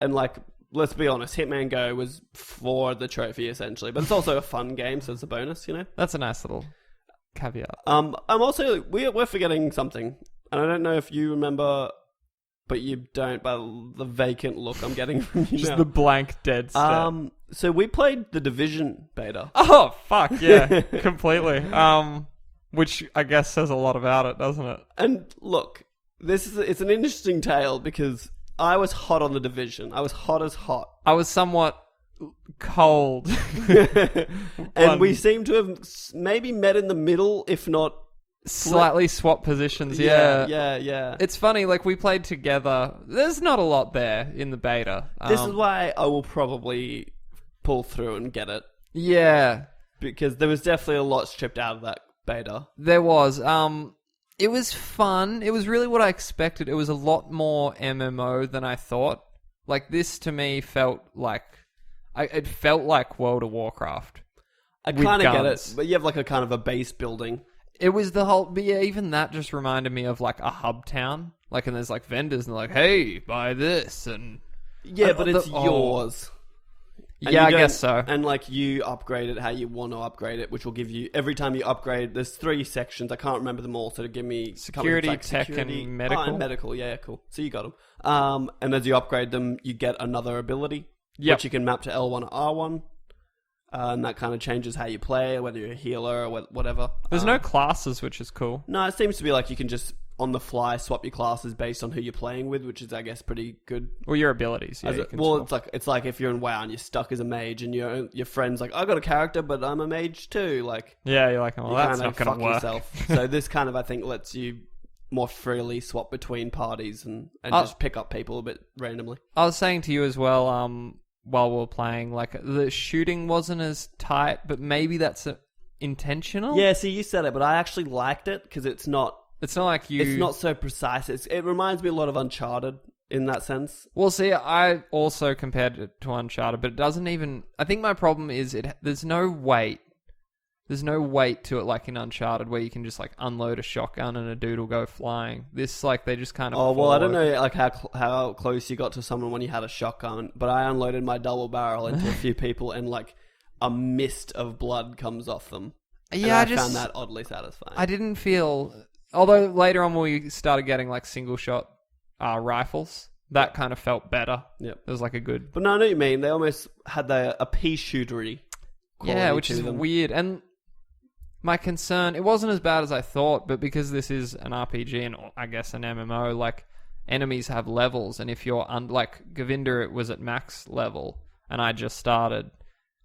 And like, let's be honest, Hitman Go was for the trophy essentially, but it's also a fun game, so it's a bonus, you know. That's a nice little caveat. I'm also we're forgetting something, and I don't know if you remember, but you don't. By the vacant look I'm getting from you Just now. the blank dead stare. So we played the Division beta. Oh fuck yeah, completely. Which I guess says a lot about it, doesn't it? And look, it's an interesting tale because I was hot on the Division. I was hot as hot. I was somewhat cold. And we seem to have maybe met in the middle, if not slightly swapped positions. Yeah. Yeah. It's funny, like we played together. There's not a lot there in the beta. This is why I will probably pull through and get it. Yeah. Because there was definitely a lot stripped out of that beta. There was. It was fun. It was really what I expected. It was a lot more MMO than I thought. Like, this to me felt like... it felt like World of Warcraft. I kind of get it, but you have like a kind of a base building. It was the whole... But yeah, even that just reminded me of like a hub town. Like, and there's like vendors and they're like, hey, buy this and... Yeah, but it's yours. And yeah, I guess so. And like you upgrade it how you want to upgrade it, which will give you every time you upgrade. There's 3 sections. I can't remember them all, so to give me security, like tech, security, and medical. Oh, and medical, yeah, cool. So you got them. And as you upgrade them, you get another ability, which you can map to L1 or R1, and that kind of changes how you play, whether you're a healer or whatever. There's no classes, which is cool. No, it seems to be like you can just on the fly swap your classes based on who you're playing with, which is I guess pretty good. Or your abilities. Yeah, it's like if you're in WoW and you're stuck as a mage and your friend's like, I got a character but I'm a mage too. Like, yeah, you're like, well, that's not going to work. Yourself. So this kind of I think lets you more freely swap between parties and just pick up people a bit randomly. I was saying to you as well, while we were playing, like the shooting wasn't as tight, but maybe that's intentional. Yeah, see, you said it, but I actually liked it because it's not like you... It's not so precise. It reminds me a lot of Uncharted in that sense. Well, see, I also compared it to Uncharted, but it doesn't even... I think my problem is there's no weight. There's no weight to it like in Uncharted where you can just like unload a shotgun and a dude will go flying. This, like, they just kind of... Oh, well, I don't know like how close you got to someone when you had a shotgun, but I unloaded my double barrel into a few people and like a mist of blood comes off them. Yeah, and I found that oddly satisfying. I didn't feel... Although later on when we started getting like single shot rifles, that kind of felt better. Yep. It was like a good... But no, I know what you mean. They almost had a pea shootery quality. Yeah, which is weird. And my concern, it wasn't as bad as I thought, but because this is an RPG and I guess an MMO, like enemies have levels. And if you're like Govinda, it was at max level and I just started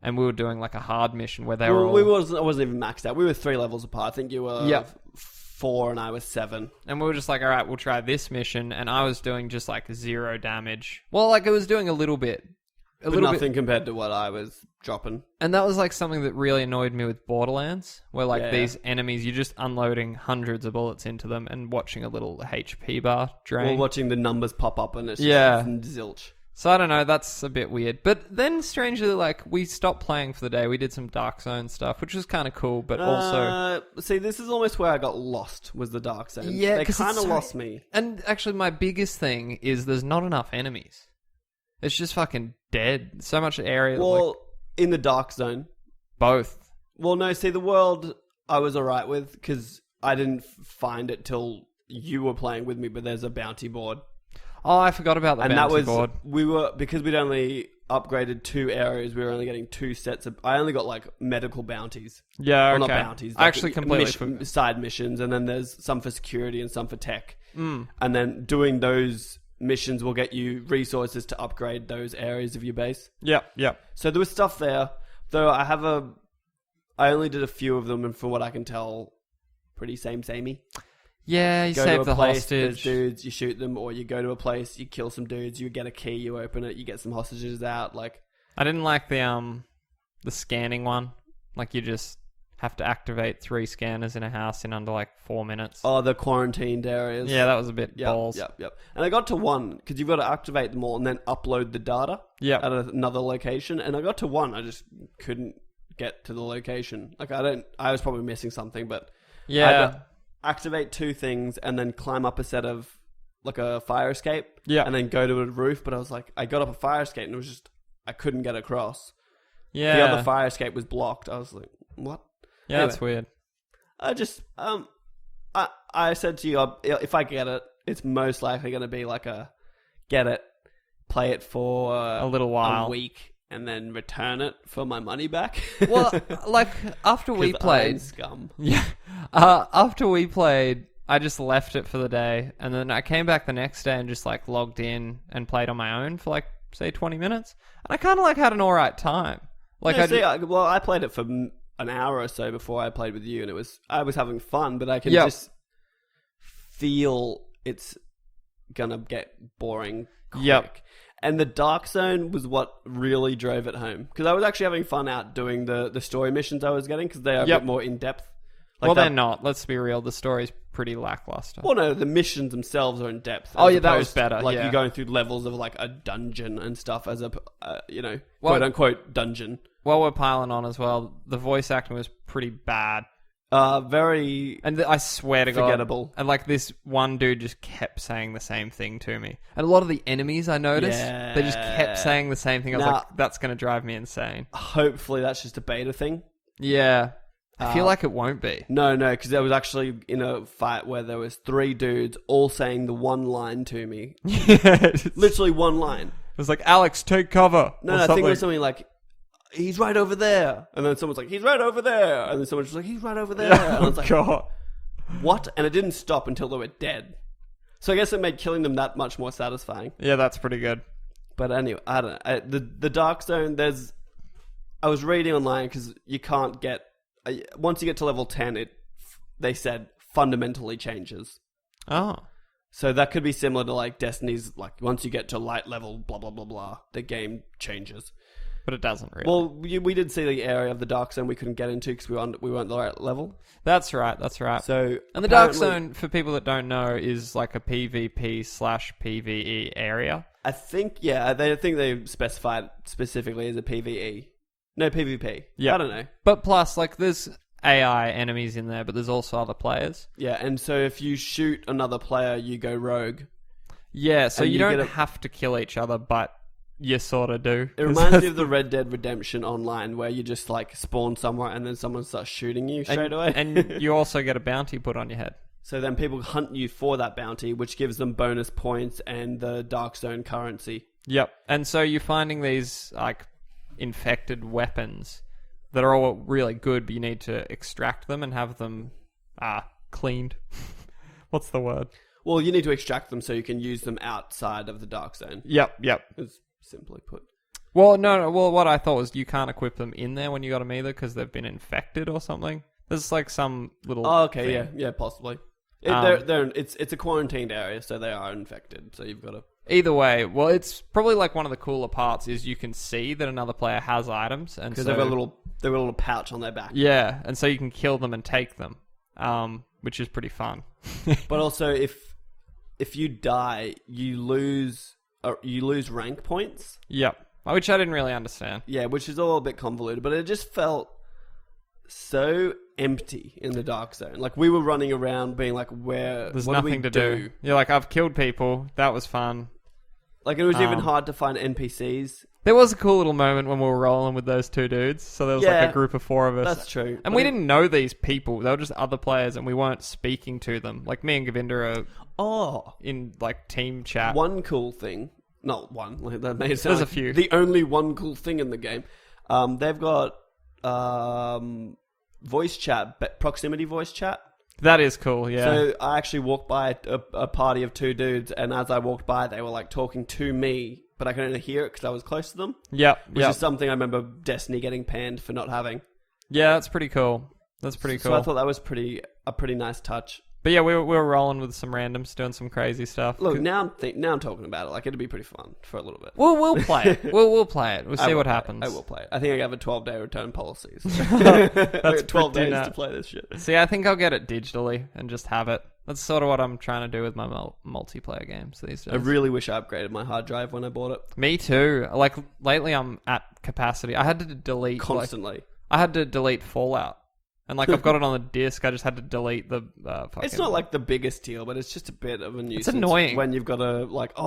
and we were doing like a hard mission where they were all... I wasn't even maxed out. We were 3 levels apart. I think you were 4 and I was 7. And we were just like, all right, we'll try this mission. And I was doing just like 0 damage. Well, like it was doing a little bit. But nothing compared to what I was dropping. And that was like something that really annoyed me with Borderlands, where like these enemies, you're just unloading hundreds of bullets into them and watching a little HP bar drain. Or watching the numbers pop up and it's just zilch. So I don't know, that's a bit weird. But then strangely, like, we stopped playing for the day. We did some Dark Zone stuff, which was kind of cool, but also... See, this is almost where I got lost, was the Dark Zone. Yeah, they kind of lost me. And actually, my biggest thing is there's not enough enemies. It's just fucking dead. So much area. Well, in the Dark Zone. Both. Well, no, see, the world I was alright with, because I didn't find it till you were playing with me, but there's a bounty board. Oh, I forgot about the bounty board. Because we'd only upgraded 2 areas, we were only getting 2 sets of... I only got, like, medical bounties. Yeah, okay. Well, not bounties. I actually completely... side missions, and then there's some for security and some for tech. Mm. And then doing those missions will get you resources to upgrade those areas of your base. Yep. So there was stuff there, though I only did a few of them, and from what I can tell, pretty samey. Yeah, you save the hostage. There's dudes, you shoot them, or you go to a place, you kill some dudes, you get a key, you open it, you get some hostages out. Like, I didn't like the scanning one. Like, you just have to activate 3 scanners in a house in under like 4 minutes. Oh, the quarantined areas. Yeah, that was a bit balls. Yep. And I got to 1 because you've got to activate them all and then upload the data. Yep. At another location, and I got to 1, I just couldn't get to the location. Like, I was probably missing something, but yeah. Activate 2 things and then climb up a set of like a fire escape. Yeah. And then go to a roof, but I was like, I got up a fire escape and it was just, I couldn't get across. Yeah. The other fire escape was blocked. I was like, what? Yeah, Anyway. that's weird. I just, I said to you, if I get it, it's most likely going to be like get it, play it for A little while. a week, and then return it for my money back. Well, like, after we 'Cause I'm played... scum. Yeah. After we played, I just left it for the day, and then I came back the next day and just, like, logged in and played on my own for, like, say, 20 minutes. And I kind of, like, had an alright time. Like, I played it for an hour or so before I played with you, and I was having fun, but I can just feel it's gonna get boring quick. Yep. And the Dark Zone was what really drove it home, because I was actually having fun out doing the story missions I was getting, because they are a bit more in depth. Like well, they're not. Let's be real. The story's pretty lackluster. Well, no, the missions themselves are in depth. Oh, yeah, that was better. Like, yeah. you're going through levels of, like, a dungeon and stuff as a, quote-unquote dungeon. While we're piling on as well, the voice acting was pretty bad. Very... And I swear to God... forgettable. And, like, this one dude just kept saying the same thing to me. And a lot of the enemies I noticed, they just kept saying the same thing. I was like, that's going to drive me insane. Hopefully that's just a beta thing. Yeah. I feel like it won't be. No, because I was actually in a fight where there was 3 dudes all saying the one line to me. Literally one line. It was like, Alex, take cover. No, I think it was something like, he's right over there. And then someone's like, he's right over there. And then someone's just like, he's right over there. And I was like, God. What? And it didn't stop until they were dead. So I guess it made killing them that much more satisfying. Yeah, that's pretty good. But anyway, I don't know. The Dark Zone, I was reading online, because you can't get... once you get to level 10, they said fundamentally changes. Oh. So that could be similar to, like, Destiny's, like, once you get to light level, blah, blah, blah, blah, the game changes. But it doesn't really. Well, we did see the area of the Dark Zone we couldn't get into because we weren't the right level. That's right. So, and the Dark Zone, for people that don't know, is like a PvP/PvE area. I think they specified specifically as a PvE. No, PvP. Yeah. I don't know. But plus, like, there's AI enemies in there, but there's also other players. Yeah, and so if you shoot another player, you go rogue. Yeah, so you don't have to kill each other, but you sort of do. It reminds me of the Red Dead Redemption Online, where you just, like, spawn somewhere and then someone starts shooting you straight away. And you also get a bounty put on your head. So then people hunt you for that bounty, which gives them bonus points and the Dark Zone currency. Yep. And so you're finding these, like, infected weapons that are all really good, but you need to extract them and have them cleaned. What's the word? Well, you need to extract them so you can use them outside of the Dark Zone. Yep. It's simply put. Well, no. Well, what I thought was you can't equip them in there when you got them either because they've been infected or something. There's like some little. Oh, okay, thing. yeah, possibly. It's a quarantined area, so they are infected. So you've got to. Either way, well, it's probably like one of the cooler parts is you can see that another player has items, and because they've got a little pouch on their back. Yeah, and so you can kill them and take them, which is pretty fun. But also, if you die, you lose rank points. Yep, which I didn't really understand. Yeah, which is all a bit convoluted, but it just felt so empty in the Dark Zone. Like, we were running around being like, there's what nothing to do. You're like, I've killed people. That was fun. Like, it was even hard to find NPCs. There was a cool little moment when we were rolling with those 2 dudes. So there was like a group of 4 of us. That's true. And we didn't know these people. They were just other players and we weren't speaking to them. Like, me and Govinda are in like team chat. One cool thing. Not one. Like, that made it sound There's like a few. The only one cool thing in the game. They've got voice chat, proximity voice chat. That is cool, yeah. So I actually walked by a party of 2 dudes, and as I walked by, they were like talking to me, but I couldn't hear it because I was close to them. Yep. Which is something I remember Destiny getting panned for not having. Yeah, that's pretty cool. That's pretty cool. So I thought that was a pretty nice touch. But yeah, we were rolling with some randoms, doing some crazy stuff. Look, now I'm talking about it. Like, it'd be pretty fun for a little bit. We'll play it. We'll play it. We'll see what happens. I will play it. I think I have a 12-day return policy. So. That's 12 days to play this shit. See, I think I'll get it digitally and just have it. That's sort of what I'm trying to do with my multiplayer games these days. I really wish I upgraded my hard drive when I bought it. Me too. Like, lately I'm at capacity. I had to delete... Constantly. I had to delete Fallout And like I've got it on the disc. I just had to delete the fucking... It's not like the biggest deal, but it's just a bit of a nuisance. It's annoying. When you've got to like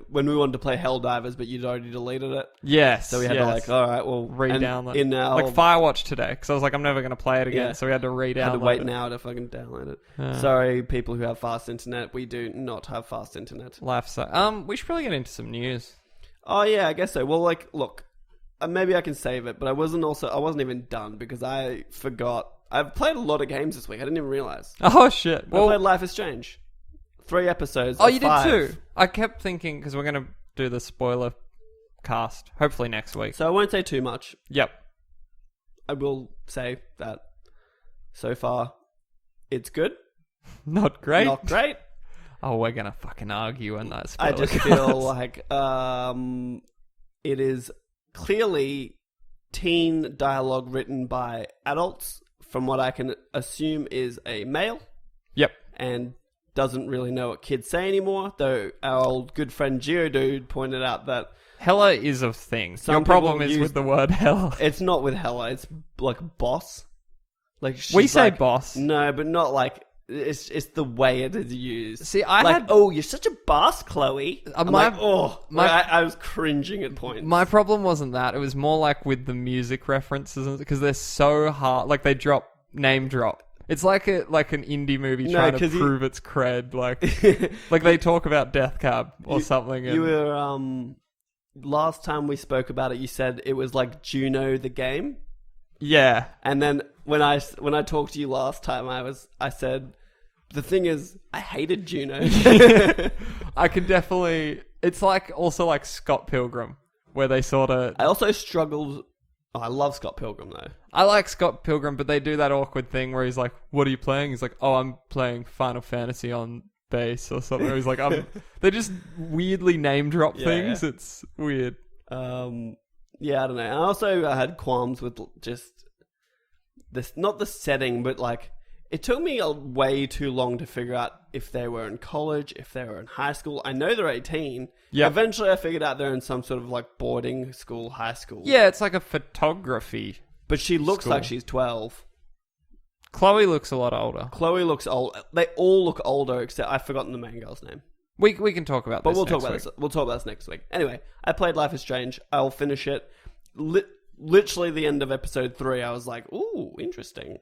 when we wanted to play Helldivers, but you'd already deleted it. Yes. So we had to like, all right, well... re-download. Like Firewatch today, because I was like, I'm never going to play it again, so we had to re-download had to wait an hour to fucking download it. Sorry, people who have fast internet. We do not have fast internet. Life sucks. We should probably get into some news. Oh yeah, I guess so. Well, like, look, maybe I can save it, but I wasn't even done because I forgot. I've played a lot of games this week. I didn't even realize. Oh shit! I played Life is Strange. 3 episodes. Oh, you 5. did too. I kept thinking because we're gonna do the spoiler cast hopefully next week. So I won't say too much. Yep. I will say that so far it's good. Not great. Not great. Oh, we're gonna fucking argue on that spoiler I just cast. feel like it is clearly teen dialogue written by adults, from what I can assume is a male. Yep. And doesn't really know what kids say anymore, though our old good friend Geodude pointed out that hella is a thing. Some Your problem people is use- with the word hella. it's not with hella, it's like boss. Like We she's say like- boss. No, but not like it's the way it is used. See, I like, had... oh, you're such a boss, Chloe. I'm my- like, oh, my- I was cringing at points. My problem wasn't that. It was more like with the music references, because they're so hard. Like they name drop. It's like an indie movie trying to prove its cred. Like they talk about Death Cab or something. You were last time we spoke about it, you said it was like Juno the game. Yeah. And then when I talked to you last time, I said the thing is I hated Juno. I can definitely. It's like also like Scott Pilgrim, where they sort of. I also struggled. Oh, I love Scott Pilgrim though. I like Scott Pilgrim, but they do that awkward thing where he's like, "What are you playing?" He's like, "Oh, I'm playing Final Fantasy on bass or something." Or he's like, They just weirdly name drop things. Yeah. It's weird. Yeah, I don't know. I had qualms with just this, not the setting, but like it took me way too long to figure out if they were in college, if they were in high school. I know they're 18. Yeah. Eventually I figured out they're in some sort of like boarding school, high school. Yeah, it's like a photography. But she looks like she's 12. Chloe looks a lot older. Chloe looks old. They all look older, except I've forgotten the main girl's name. We can talk about this. But we'll talk about this. We'll talk about this next week. Anyway, I played Life is Strange. I'll finish it. Literally the end of episode 3, I was like, "Ooh, interesting."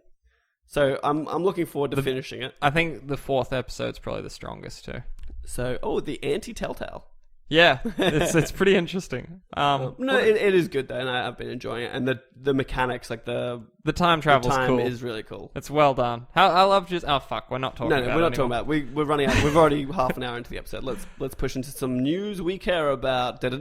So I'm looking forward to finishing it. I think the 4th episode's probably the strongest too. So, the anti-Telltale. Yeah, it's pretty interesting. No, it is good though, and I've been enjoying it. And the mechanics, like the time travel's cool. Is really cool. It's well done. I love just... Oh, fuck, we're not talking about it. No, we're not talking about it. We're running out. We've already half an hour into the episode. Let's push into some news we care about. Surpassing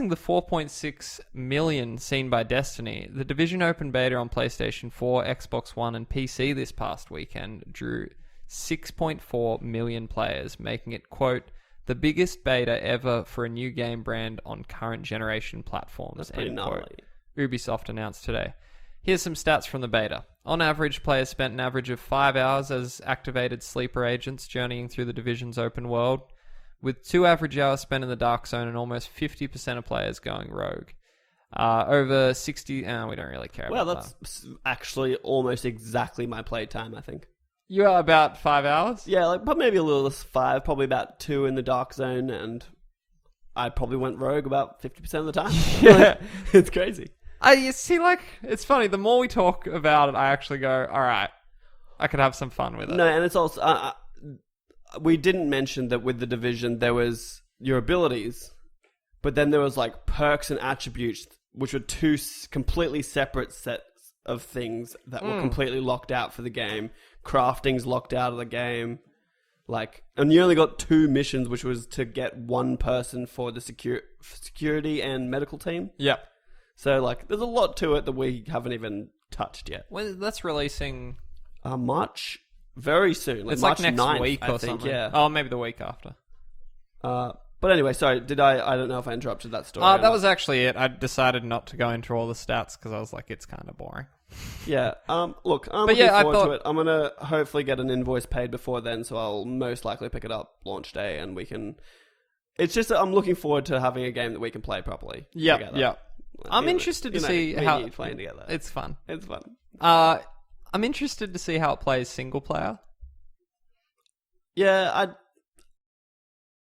the 4.6 million seen by Destiny, The Division open beta on PlayStation 4, Xbox One, and PC this past weekend drew 6.4 million players, making it, quote, the biggest beta ever for a new game brand on current generation platforms. That's pretty gnarly. Ubisoft announced today. Here's some stats from the beta. On average, players spent an average of 5 hours as activated sleeper agents journeying through the Division's open world, with 2 average hours spent in the Dark Zone and almost 50% of players going rogue. Over 60... we don't really care about that. Well, that's actually almost exactly my playtime, I think. You are about 5 hours? Yeah, but maybe a little less 5, probably about 2 in the Dark Zone, and I probably went rogue about 50% of the time. Yeah. It's crazy. You see, like, it's funny, the more we talk about it, I actually go, alright, I could have some fun with it. No, and it's also... we didn't mention that with the Division, there was your abilities, but then there was, like, perks and attributes, which were 2 completely separate sets of things that were completely locked out for the game. Crafting's locked out of the game. And you only got 2 missions, which was to get 1 person for the security and medical team. Yep. So, there's a lot to it that we haven't even touched yet. Well, that's releasing... March, very soon. It's March next 9th, week or I think, something. Yeah. Oh, maybe the week after. But anyway, sorry, I don't know if I interrupted that story. That was actually it. I decided not to go into all the stats because I was like, it's kind of boring. Yeah. Look, I'm looking forward to it. I'm going to hopefully get an invoice paid before then, so I'll most likely pick it up launch day and we can... It's just that I'm looking forward to having a game that we can play properly. Yeah. I'm interested to see me how and you playing together. it's fun. It's fun. I'm interested to see how it plays single player. Yeah,